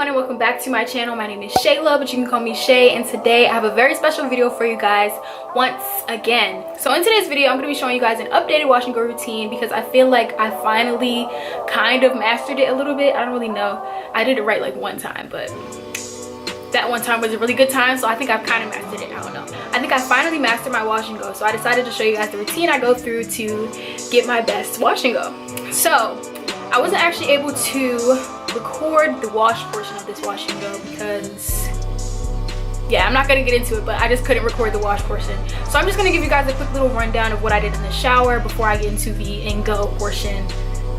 everyone, and welcome back to my channel. My name is Shayla, but you can call me Shay, and today I have a very special video for you guys once again. So in today's video, I'm going to be showing you guys an updated wash and go routine because I feel like I finally kind of mastered it a little bit. I don't really know. I did it right like one time, but that one time was a really good time, so I think I've kind of mastered it. I don't know. I think I finally mastered my wash and go, so I decided to show you guys the routine I go through to get my best wash and go. So I wasn't actually able to record the wash portion of this wash and go because, yeah, I'm not gonna get into it, but I just couldn't record the wash portion. So I'm just gonna give you guys a quick little rundown of what I did in the shower before I get into the and go portion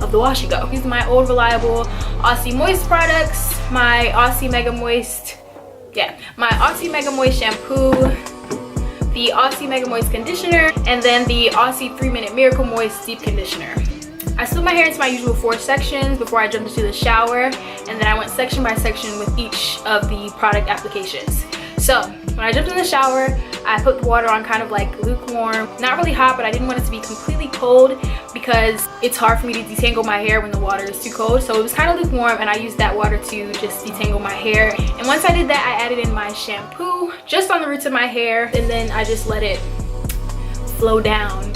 of the wash and go. These are my old reliable Aussie Moist products, my Aussie Mega Moist, my Aussie Mega Moist shampoo, the Aussie Mega Moist conditioner, and then the Aussie 3-Minute Miracle Moist deep conditioner. I split my hair into my usual 4 sections before I jumped into the shower, and then I went section by section with each of the product applications. So when I jumped in the shower, I put the water on kind of like lukewarm, not really hot, but I didn't want it to be completely cold because it's hard for me to detangle my hair when the water is too cold. So it was kind of lukewarm, and I used that water to just detangle my hair. And once I did that, I added in my shampoo just on the roots of my hair, and then I just let it flow down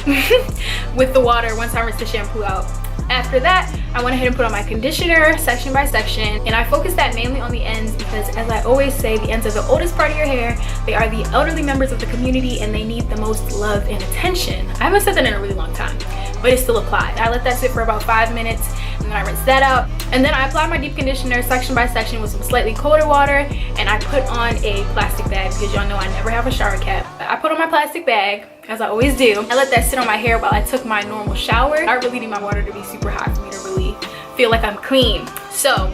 with the water once I rinsed the shampoo out. After that, I went ahead and put on my conditioner section by section, and I focused that mainly on the ends because, as I always say, the ends are the oldest part of your hair. They are the elderly members of the community, and they need the most love and attention. I haven't said that in a really long time, but it still applied. I let that sit for about 5 minutes, and then I rinsed that out. And then I applied my deep conditioner section by section with some slightly colder water, and I put on a plastic bag because y'all know I never have a shower cap. I put on my plastic bag, as I always do. I let that sit on my hair while I took my normal shower. I really need my water to be super hot for me to really feel like I'm clean. So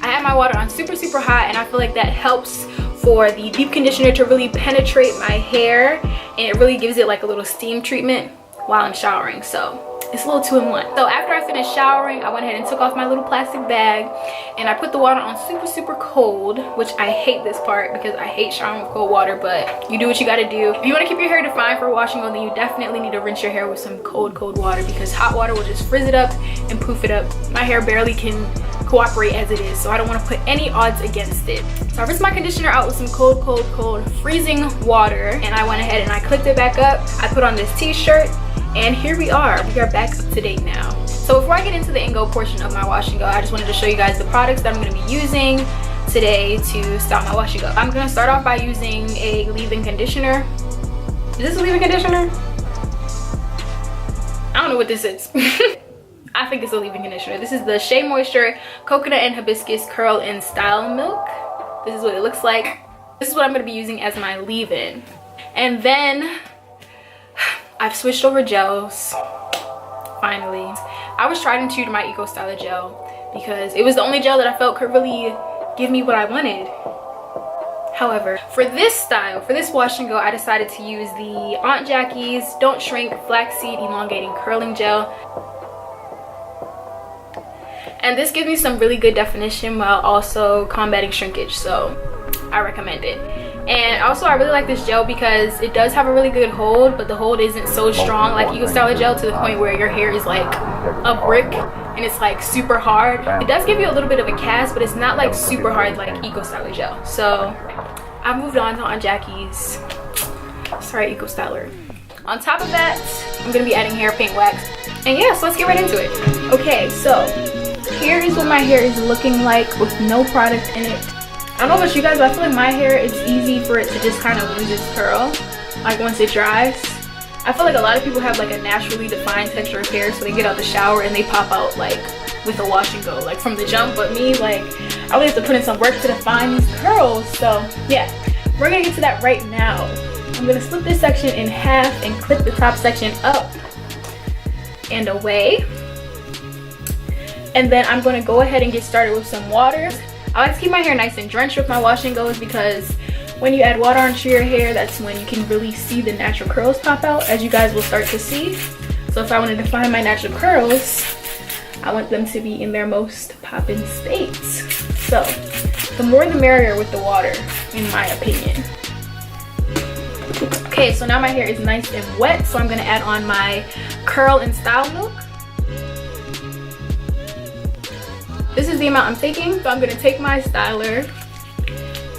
I had my water on super hot, and I feel like that helps for the deep conditioner to really penetrate my hair, and it really gives it like a little steam treatment while I'm showering. So it's a little 2-in-1. So after I finished showering, I went ahead and took off my little plastic bag, and I put the water on super cold, which I hate this part because I hate showering with cold water, but you do what you gotta do. If you want to keep your hair defined for washing, then you definitely need to rinse your hair with some cold water because hot water will just frizz it up and poof it up. My hair barely can cooperate as it is, so I don't want to put any odds against it. So I rinsed my conditioner out with some cold freezing water, and I went ahead and I clipped it back up. I put on this t-shirt, and here we are back up to date now. So before I get into the and go portion of my wash and go, I just wanted to show you guys the products that I'm going to be using today to style my wash and go. I'm going to start off by using a leave-in conditioner. Is this a leave-in conditioner? I don't know what this is. I think it's a leave-in conditioner. This is the Shea Moisture Coconut and Hibiscus Curl and Style Milk. This is what it looks like. This is what I'm going to be using as my leave-in. And then I've switched over gels, finally. I was tried and true to my Eco Styler gel because it was the only gel that I felt could really give me what I wanted. However, for this style, for this wash and go, I decided to use the Aunt Jackie's Don't Shrink Flaxseed Elongating Curling Gel. And this gives me some really good definition while also combating shrinkage, so I recommend it. And also, I really like this gel because it does have a really good hold, but the hold isn't so strong like Eco Styler gel to the point where your hair is like a brick and it's like super hard. It does give you a little bit of a cast, but it's not like super hard like Eco Styler gel. So I moved on to Aunt Jackie's, sorry, Eco Styler. On top of that, I'm gonna be adding hair paint wax. And yeah, so let's get right into it. Okay, so here is what my hair is looking like with no product in it. I don't know about you guys, but I feel like my hair, it's easy for it to just kind of lose its curl, like once it dries. I feel like a lot of people have like a naturally defined texture of hair, so they get out the shower and they pop out like with a wash and go, like from the jump. But me, like, I really have to put in some work to define these curls. So yeah, we're gonna get to that right now. I'm gonna split this section in half and clip the top section up and away. And then I'm gonna go ahead and get started with some water. I like to keep my hair nice and drenched with my wash and goes because when you add water onto your hair, that's when you can really see the natural curls pop out, as you guys will start to see. So if I want to define my natural curls, I want them to be in their most poppin' states. So the more the merrier with the water, in my opinion. Okay, so now my hair is nice and wet, so I'm going to add on my Curl and Style Milk. this is the amount I'm taking. So I'm gonna take my styler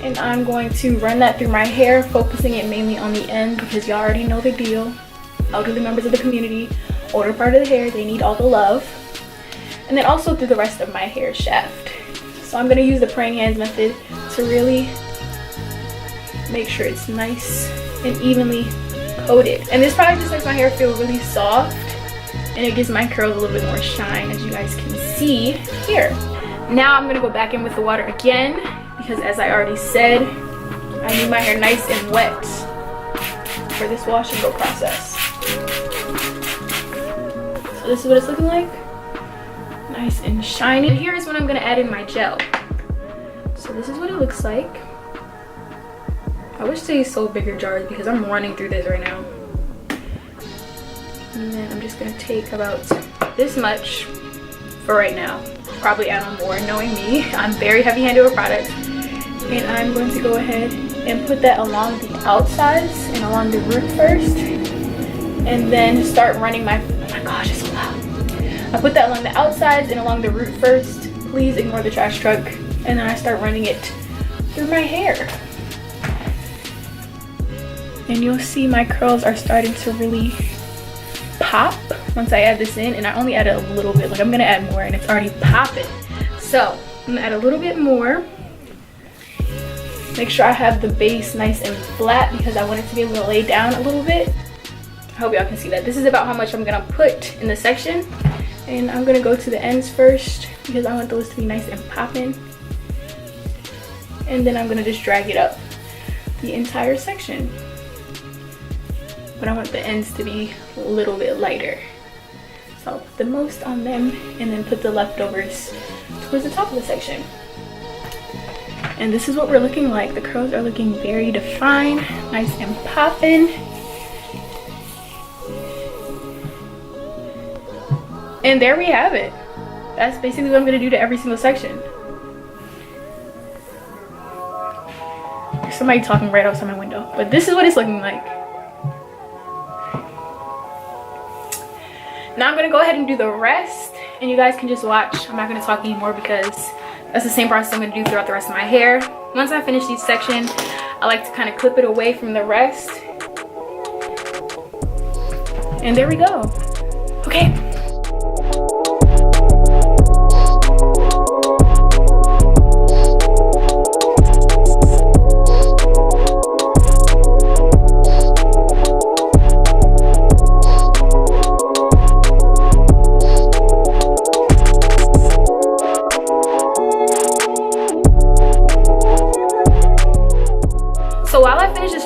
and I'm going to run that through my hair, focusing it mainly on the end because y'all already know the deal. Elderly members of the community, older part of the hair, they need all the love. And then also through the rest of my hair shaft. So I'm gonna use the praying hands method to really make sure it's nice and evenly coated. And this product just makes my hair feel really soft, and it gives my curls a little bit more shine, as you guys can see here. Now I'm gonna go back in with the water again because, as I already said, I need my hair nice and wet for this wash and go process. So this is what it's looking like, nice and shiny. And here is when I'm gonna add in my gel. So this is what it looks like. I wish they sold bigger jars because I'm running through this right now. And then I'm just gonna take about this much for right now. Probably add on more, knowing me. I'm very heavy-handed with products. And I'm going to go ahead and put that along the outsides and along the root first. And then start running my, oh my gosh, it's so loud. I put that along the outsides and along the root first. Please ignore the trash truck. And then I start running it through my hair. And you'll see my curls are starting to really pop once I add this in. And I only added a little bit, like I'm gonna add more and it's already popping. So I'm gonna add a little bit more. Make sure I have the base nice and flat because I want it to be able to lay down a little bit. I hope y'all can see that. This is about how much I'm gonna put in the section. And I'm gonna go to the ends first because I want those to be nice and popping. And then I'm gonna just drag it up the entire section. But I want the ends to be a little bit lighter. So I'll put the most on them and then put the leftovers towards the top of the section. And this is what we're looking like. The curls are looking very defined, nice and popping. And there we have it. That's basically what I'm gonna do to every single section. There's somebody talking right outside my window, but this is what it's looking like. Now I'm gonna go ahead and do the rest and you guys can just watch. I'm not gonna talk anymore because that's the same process I'm gonna do throughout the rest of my hair. Once I finish each section, I like to kind of clip it away from the rest. And there we go. Okay.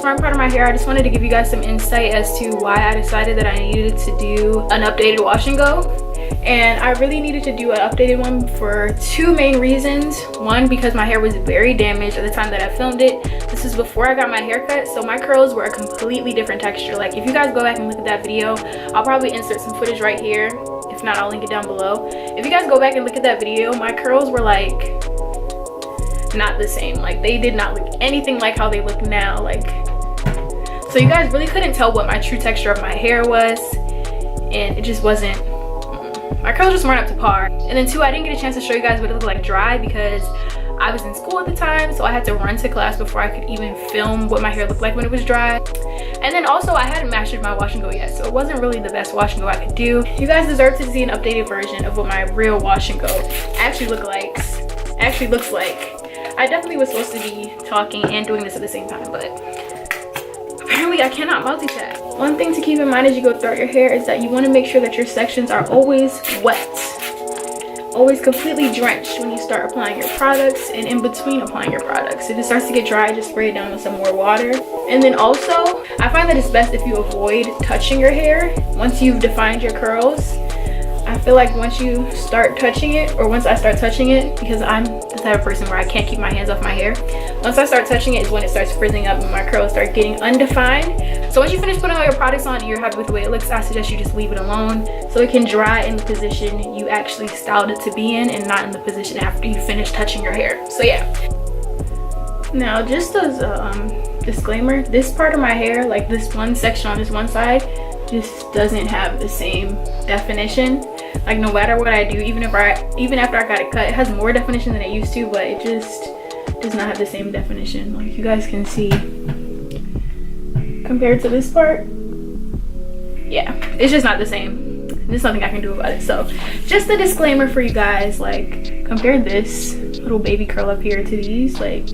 Front part of my hair, I just wanted to give you guys some insight as to why I decided that I needed to do an updated wash and go. And I really needed to do an updated one for two main reasons. One, because my hair was very damaged at the time that I filmed it. This was before I got my haircut, so my curls were a completely different texture. Like, if you guys go back and look at that video, I'll probably insert some footage right here. If not, I'll link it down below. If you guys go back and look at that video, my curls were like not the same. Like, they did not look anything like how they look now. Like, so you guys really couldn't tell what my true texture of my hair was, and it just wasn't, my curls just weren't up to par. And then two, I didn't get a chance to show you guys what it looked like dry because I was in school at the time, so I had to run to class before I could even film what my hair looked like when it was dry. And then also I hadn't mastered my wash and go yet, so it wasn't really the best wash and go I could do. You guys deserve to see an updated version of what my real wash and go actually looks like. I definitely was supposed to be talking and doing this at the same time, but apparently I cannot multitask. One thing to keep in mind as you go throughout your hair is that you want to make sure that your sections are always wet, always completely drenched when you start applying your products and in between applying your products. If it starts to get dry, just spray it down with some more water. And then also, I find that it's best if you avoid touching your hair once you've defined your curls. I feel like once you start touching it, or once I start touching it, because I'm the type of person where I can't keep my hands off my hair, once I start touching it is when it starts frizzing up and my curls start getting undefined. So once you finish putting all your products on and you're happy with the way it looks, I suggest you just leave it alone so it can dry in the position you actually styled it to be in and not in the position after you finish touching your hair. So yeah. Now, just as a disclaimer, this part of my hair, like this one section on this one side, just doesn't have the same definition. Like no matter what I do, even after I got it cut, it has more definition than it used to, but it just does not have the same definition. Like you guys can see compared to this part, yeah, it's just not the same. There's nothing I can do about it. So just a disclaimer for you guys, like compare this little baby curl up here to these. Like,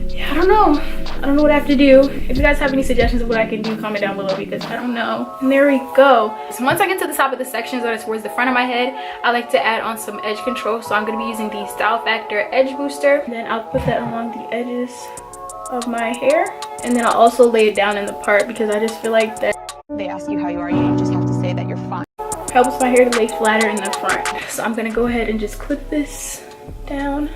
yeah, I don't know what I have to do. If you guys have any suggestions of what I can do, comment down below, because I don't know. And there we go. So once I get to the top of the sections that are towards the front of my head, I like to add on some edge control. So I'm going to be using the Style Factor Edge Booster. And then I'll put that along the edges of my hair. And then I'll also lay it down in the part, because I just feel like that they ask you how you are, you just have to say that you're fine. Helps my hair to lay flatter in the front. So I'm going to go ahead and just clip this down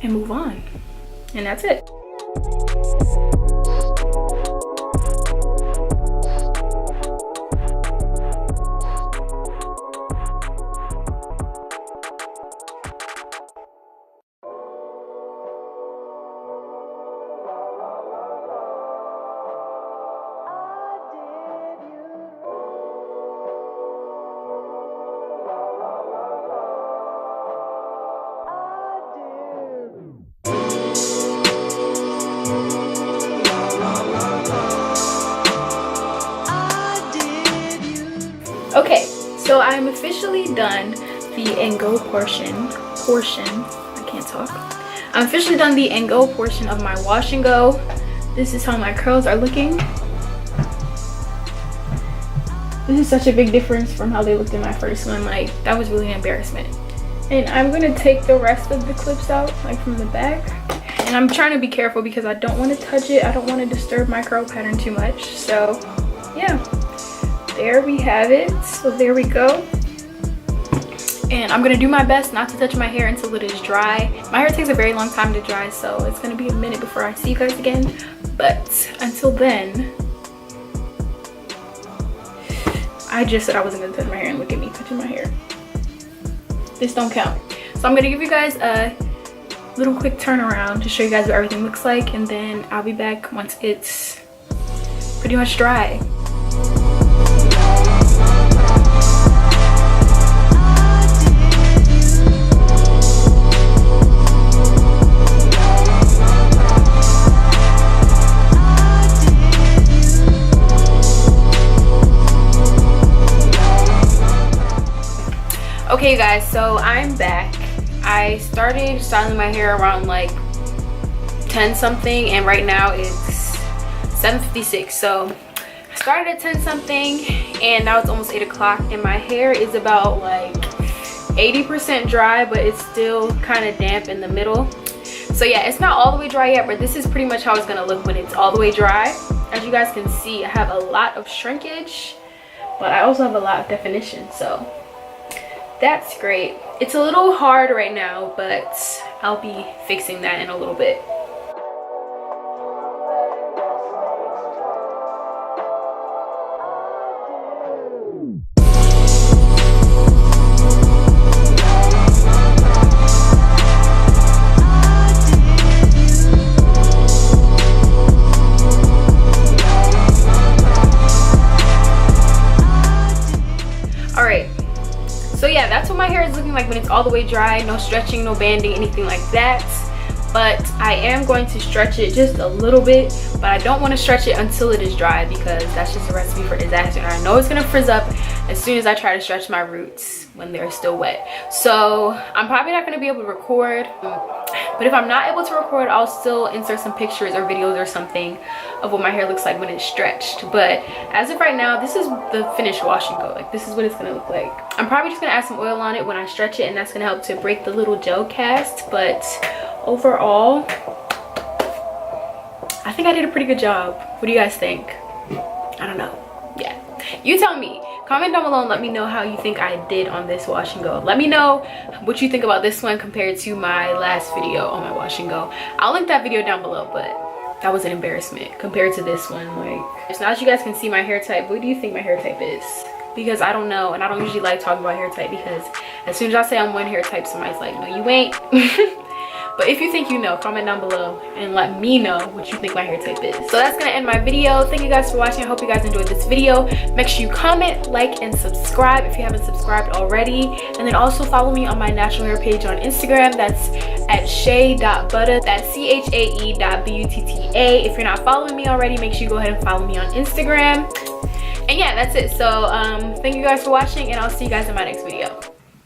and move on, and that's it. Okay, so I'm officially done the Ngo portion. I can't talk. I'm officially done the Ngo portion of my wash and go. This is how my curls are looking. This is such a big difference from how they looked in my first one. Like, that was really an embarrassment. And I'm gonna take the rest of the clips out, like from the back. And I'm trying to be careful because I don't want to touch it. I don't want to disturb my curl pattern too much. So, yeah. There we have it. So there we go. And I'm gonna do my best not to touch my hair until it is dry. My hair takes a very long time to dry, so it's gonna be a minute before I see you guys again. But until then, I just said I wasn't gonna touch my hair, and look at me touching my hair. This don't count. So I'm gonna give you guys a little quick turnaround to show you guys what everything looks like, and then I'll be back once it's pretty much dry. Okay, you guys, so I'm back. I started styling my hair around like 10 something, and right now it's 7:56. So I started at 10 something, and now it's almost 8 o'clock, and my hair is about like 80% dry, but it's still kind of damp in the middle. So yeah, it's not all the way dry yet, but this is pretty much how it's gonna look when it's all the way dry. As you guys can see, I have a lot of shrinkage, but I also have a lot of definition, so that's great. It's a little hard right now, but I'll be fixing that in a little bit. All right. So yeah, that's what my hair is looking like when it's all the way dry. No stretching, no banding, anything like that. But I am going to stretch it just a little bit, but I don't want to stretch it until it is dry, because that's just a recipe for disaster. And I know it's gonna frizz up as soon as I try to stretch my roots when they're still wet. So I'm probably not gonna be able to record, but if I'm not able to record, I'll still insert some pictures or videos or something of what my hair looks like when it's stretched. But as of right now, this is the finished wash and go. Like, this is what it's gonna look like. I'm probably just gonna add some oil on it when I stretch it, and that's gonna help to break the little gel cast. But overall, I think I did a pretty good job. What do you guys think? I don't know. Yeah, you tell me. Comment down below and let me know how you think I did on this wash and go. Let me know what you think about this one compared to my last video on my wash and go. I'll link that video down below, but that was an embarrassment compared to this one. Like, so now that you guys can see my hair type, what do you think my hair type is? Because I don't know, and I don't usually like talking about hair type, because as soon as I say I'm one hair type, somebody's like, no you ain't. But if you think you know, comment down below and let me know what you think my hair type is. So that's gonna end my video. Thank you guys for watching. I hope you guys enjoyed this video. Make sure you comment, like, and subscribe if you haven't subscribed already. And then also follow me on my natural hair page on Instagram. That's at chae.butta. That's chae.butta. If you're not following me already, make sure you go ahead and follow me on Instagram. And yeah, that's it. So thank you guys for watching, and I'll see you guys in my next video.